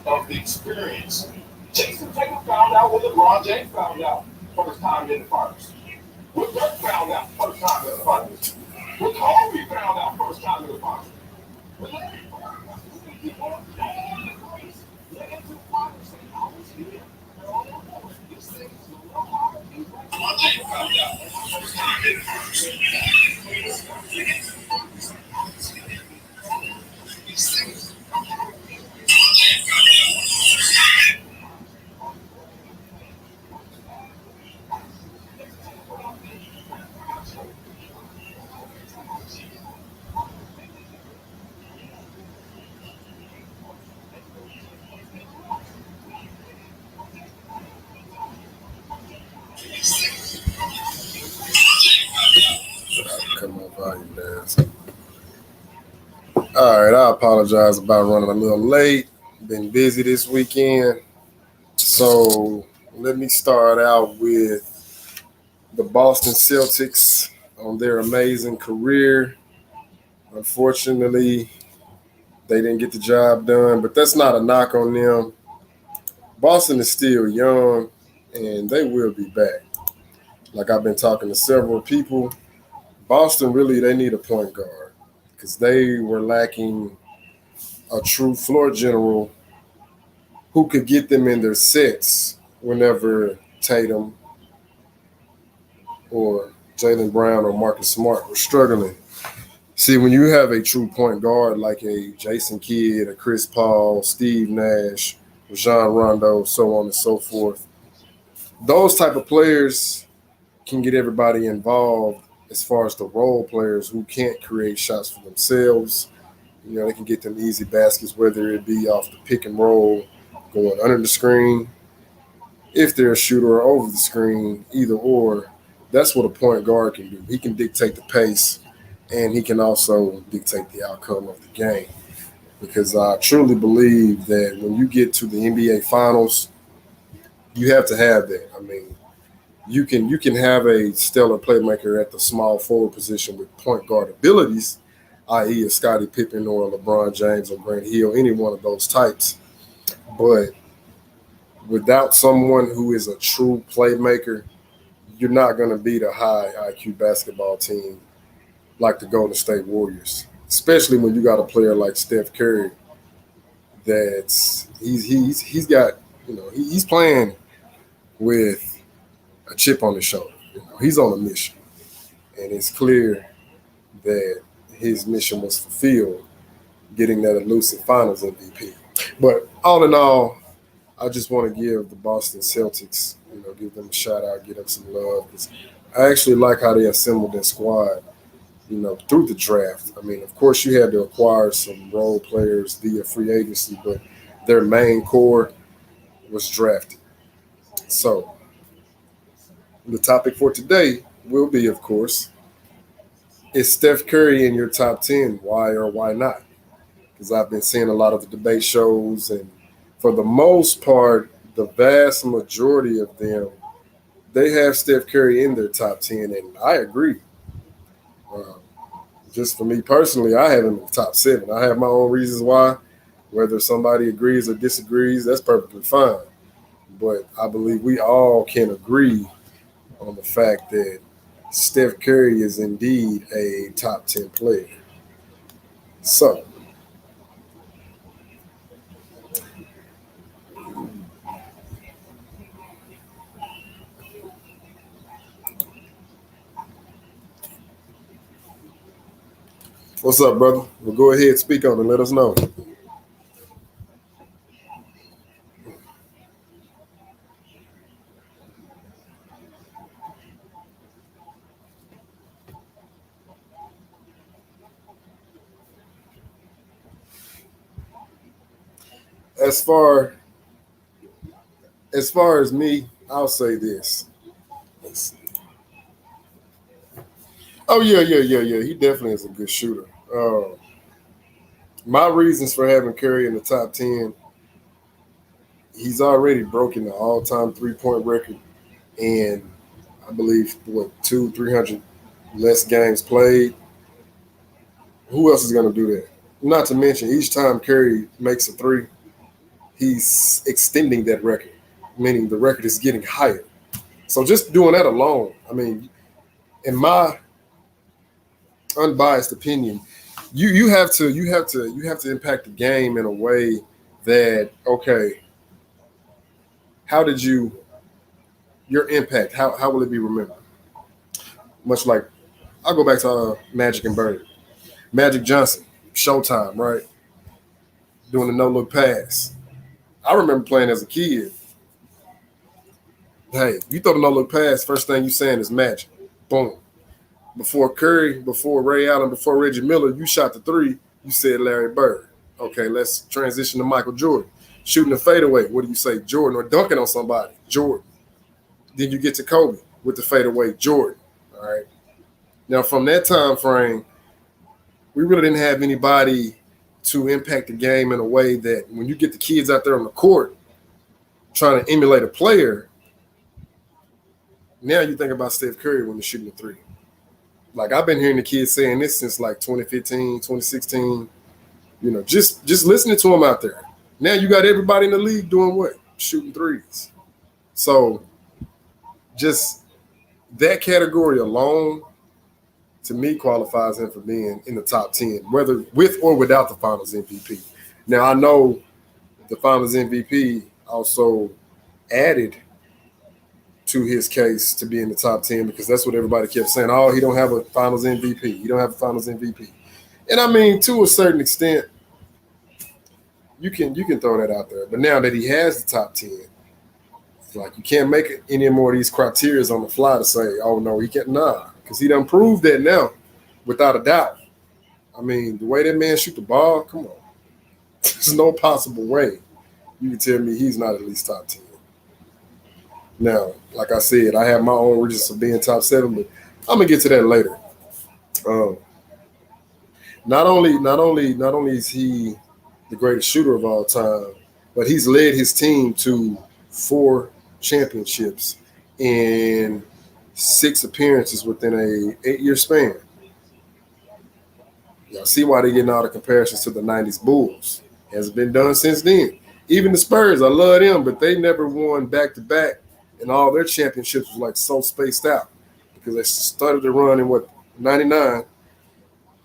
of the experience. Jason Tatum found out what LeBron James found out first time in the finals. What Dirk found out first time in the finals. What Kobe found out first time in the finals. What Larry Bird, people all over the place. They get to the finals saying, I was here. They're all over it. These things, LeBron James found out first time in the Cut my volume down. All right, I apologize about running a little late. Been busy this weekend. So let me start out with the Boston Celtics on their amazing career. Unfortunately, they didn't get the job done, but that's not a knock on them. Boston is still young, and they will be back. Like I've been talking to several people, Boston really they need a point guard because they were lacking a true floor general who could get them in their sets whenever Tatum or Jalen Brown or Marcus Smart were struggling. See, when you have a true point guard like a Jason Kidd, a Chris Paul, Steve Nash, Rajon Rondo, so on and so forth, those type of players can get everybody involved as far as the role players who can't create shots for themselves. They can get them easy baskets, whether it be off the pick and roll, going under the screen, if they're a shooter or over the screen, either or. That's what a point guard can do. He can dictate the pace, and he can also dictate the outcome of the game. Because I truly believe that when you get to the NBA Finals, you have to have that. I mean, you can have a stellar playmaker at the small forward position with point guard abilities, i.e., a Scottie Pippen or a LeBron James or Grant Hill, any one of those types. But without someone who is a true playmaker, you're not going to beat a high IQ basketball team like the Golden State Warriors, especially when you got a player like Steph Curry that's he's got he's playing with a chip on his shoulder. He's on a mission, and it's clear that his mission was fulfilled, getting that elusive Finals MVP. But all in all, I just want to give the Boston Celtics, give them a shout out, give them some love. 'Cause I actually like how they assembled their squad, through the draft. I mean, of course, you had to acquire some role players via free agency, but their main core was drafted. So, the topic for today will be, of course, is Steph Curry in your top 10? Why or why not? Because I've been seeing a lot of the debate shows, and for the most part, the vast majority of them, they have Steph Curry in their top 10, and I agree. Uh, just for me personally, I have him in the top 7. I have my own reasons why. Whether somebody agrees or disagrees, that's perfectly fine. But I believe we all can agree on the fact that Steph Curry is indeed a top 10 player. So, what's up, brother? Well, go ahead, speak on it. Let us know. As far as me, I'll say this. Let's see. Oh yeah. He definitely is a good shooter. My reasons for having Curry in the top 10, he's already broken the all-time three-point record, and I believe what 300 less games played. Who else is going to do that? Not to mention, each time Curry makes a three, he's extending that record, meaning the record is getting higher. So just doing that alone, I mean, in my unbiased opinion, you have to impact the game in a way that, okay, how did your impact, how will it be remembered? Much like, I'll go back to Magic and Bird. Magic Johnson, Showtime, right? Doing the no-look pass. I remember playing as a kid. Hey, you throw the no-look pass, first thing you saying is Magic. Boom. Before Curry, before Ray Allen, before Reggie Miller, you shot the three, you said Larry Bird. Okay, let's transition to Michael Jordan. Shooting a fadeaway, what do you say? Jordan. Or dunking on somebody, Jordan. Then you get to Kobe with the fadeaway, Jordan. All right. Now, from that time frame, we really didn't have anybody to impact the game in a way that when you get the kids out there on the court trying to emulate a player, now you think about Steph Curry when they're shooting the three. Like, I've been hearing the kids saying this since like 2015, 2016. You know, just listening to them out there. Now you got everybody in the league doing what? Shooting threes. So just that category alone, to me, qualifies him for being in the top 10, whether with or without the Finals MVP. Now, I know the Finals MVP also added to his case to be in the top 10 because that's what everybody kept saying. Oh, he don't have a Finals MVP. He don't have a Finals MVP. And I mean, to a certain extent, you can throw that out there. But now that he has the top 10, it's like you can't make any more of these criteria on the fly to say, oh, no, he can't. Nah, because he done proved that now, without a doubt. I mean, the way that man shoot the ball, come on. There's no possible way you can tell me he's not at least top 10. Now, like I said, I have my own reasons for being top 7, but I'm gonna get to that later. Not only is he the greatest shooter of all time, but he's led his team to 4 championships in 6 appearances within a 8-year span. Y'all see why they're getting all the comparisons to the 90s Bulls. Hasn't been done since then. Even the Spurs, I love them, but they never won back-to-back, and all their championships was like so spaced out because they started to run in 99.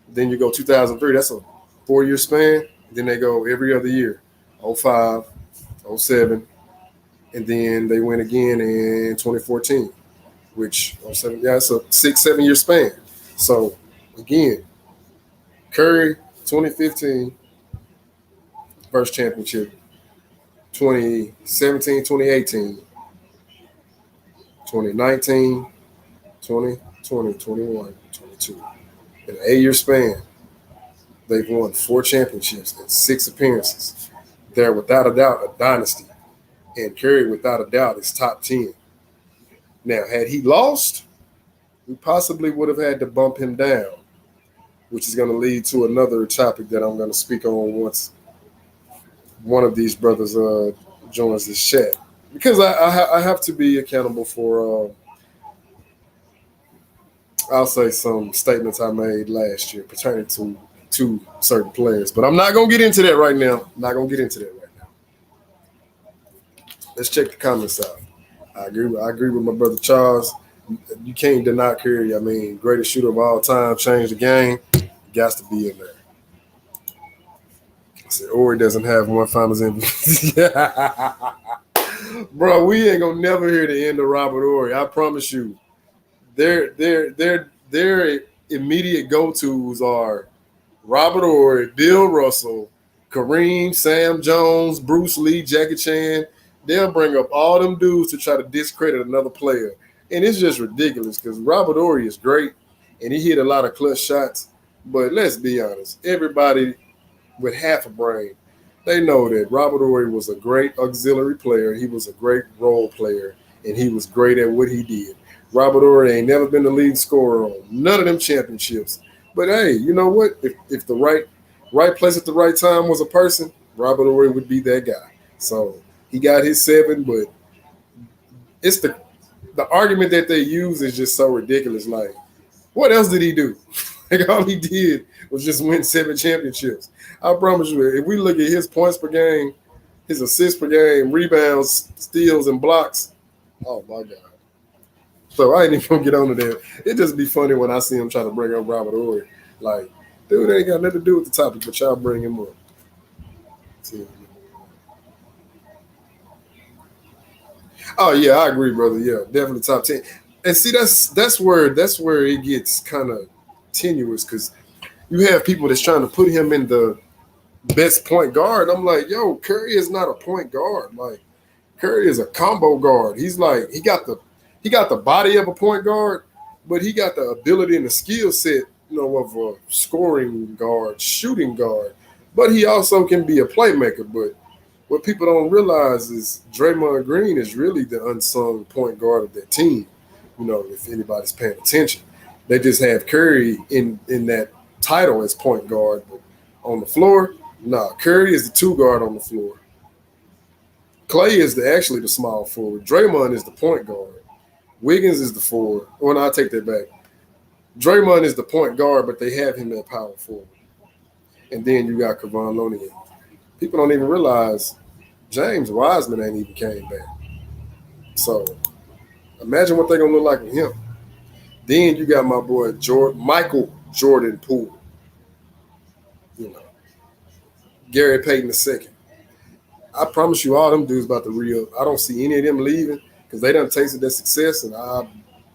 Then you go 2003. That's a 4-year span. Then they go every other year, 05, 07, and then they win again in 2014, which 07, yeah, it's a 6-7 year span. So again, Curry 2015 first championship, 2017, 2018, 2019, 2020, 21, 22. In an 8-year span, they've won 4 championships and 6 appearances. They're without a doubt a dynasty. And Curry, without a doubt, is top 10. Now, had he lost, we possibly would have had to bump him down, which is going to lead to another topic that I'm going to speak on once one of these brothers joins this chat. Because I have to be accountable for, I'll say, some statements I made last year pertaining to certain players. But I'm not going to get into that right now. Let's check the comments out. I agree with my brother Charles. You can't deny Curry. I mean, greatest shooter of all time, changed the game. Got to be in there. I said, Ori doesn't have one Finals MVP. Bro, we ain't gonna never hear the end of Robert Ori. I promise you. Their immediate go-tos are Robert Ori, Bill Russell, Kareem, Sam Jones, Bruce Lee, Jackie Chan. They'll bring up all them dudes to try to discredit another player. And it's just ridiculous because Robert Ori is great and he hit a lot of clutch shots. But let's be honest, everybody with half a brain, they know that Robert Ori was a great auxiliary player. He was a great role player, and he was great at what he did. Robert Ori ain't never been the leading scorer on none of them championships. But hey, you know what? If the right place at the right time was a person, Robert Ori would be that guy. So he got his 7, but it's the argument that they use is just so ridiculous. Like, what else did he do? Like, all he did was just win 7 championships. I promise you, if we look at his points per game, his assists per game, rebounds, steals, and blocks. Oh my God. So I ain't even gonna get on to that. It just be funny when I see him try to bring up Robert Horry. Like, dude, ain't got nothing to do with the topic, but y'all bring him up. See. Oh yeah, I agree, brother. Yeah, definitely top 10. And see, that's where it gets kind of tenuous because you have people that's trying to put him in the best point guard. I'm like, yo, Curry is not a point guard. Like Curry is a combo guard. He's like he got the body of a point guard, but he got the ability and the skill set, of a scoring guard, shooting guard. But he also can be a playmaker. But what people don't realize is Draymond Green is really the unsung point guard of that team. If anybody's paying attention, they just have Curry in that title as point guard, but on the floor, nah. Curry is the two guard on the floor. Clay is actually the small forward. Draymond is the point guard. Wiggins is the forward. Well, no, I take that back. Draymond is the point guard, but they have him at power forward. And then you got Kevon Looney. People don't even realize James Wiseman ain't even came back. So imagine what they're gonna look like with him. Then you got my boy Michael Jordan Poole. You know, Gary Payton II. I promise you, all them dudes about to re-up. I don't see any of them leaving because they done tasted their success, and I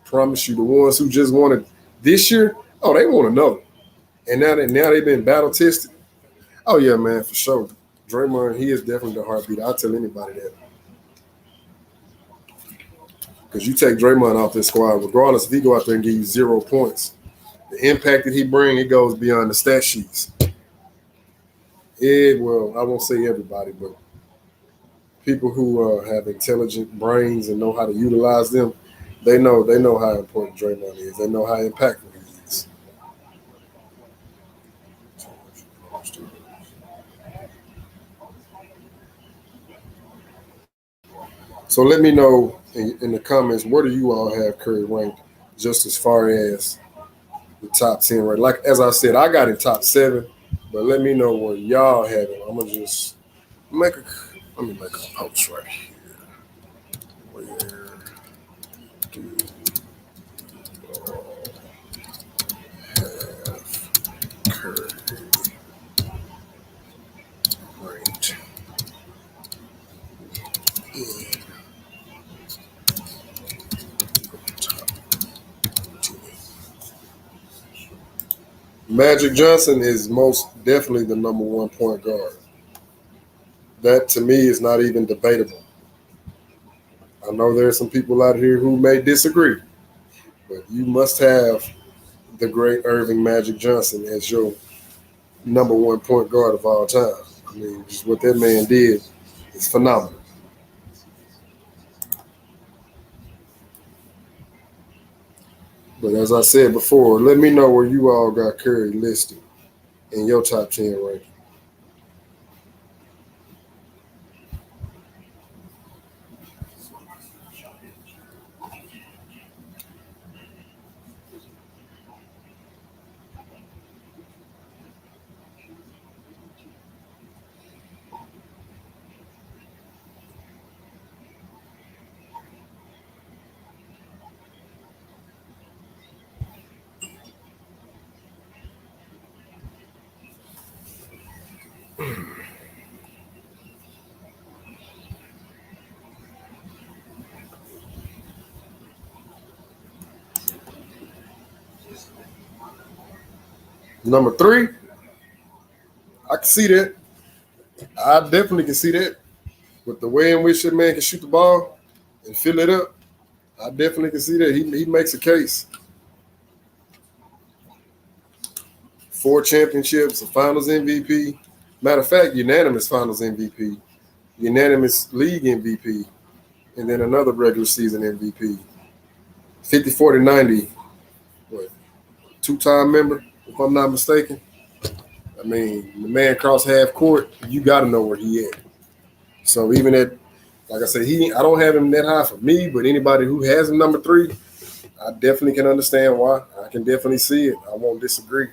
promise you, the ones who just wanted this year, oh, they want another. And now they've been battle tested. Oh yeah, man, for sure. Draymond, he is definitely the heartbeat. I'll tell anybody that. Because you take Draymond off this squad, regardless if he go out there and give you 0 points, the impact that he bring, it goes beyond the stat sheets. Well, I won't say everybody, but people who have intelligent brains and know how to utilize them, they know how important Draymond is. They know how impactful he is. So let me know in the comments, where do you all have Curry ranked, just as far as the top 10 right? Like as I said, I got in top 7, but let me know where y'all have it. I'm gonna just let me make a post right here. Where do you have Curry ranked in top 10? Magic Johnson is most definitely the number one point guard. That to me is not even debatable. I know there are some people out here who may disagree, but you must have the great Irving Magic Johnson as your number one point guard of all time. I mean, just what that man did is phenomenal. But as I said before, let me know where you all got Curry listed in your top 10 ranking. Number 3, I can see that. I definitely can see that. With the way in which that man can shoot the ball and fill it up, I definitely can see that. He makes a case. 4 championships, a finals MVP. Matter of fact, unanimous finals MVP, unanimous league MVP, and then another regular season MVP. 50, 40, 90, what, 2-time member, if I'm not mistaken. I mean, the man crossed half court, you got to know where he at. So even at, like I said, I don't have him that high for me, but anybody who has him number 3, I definitely can understand why. I can definitely see it. I won't disagree.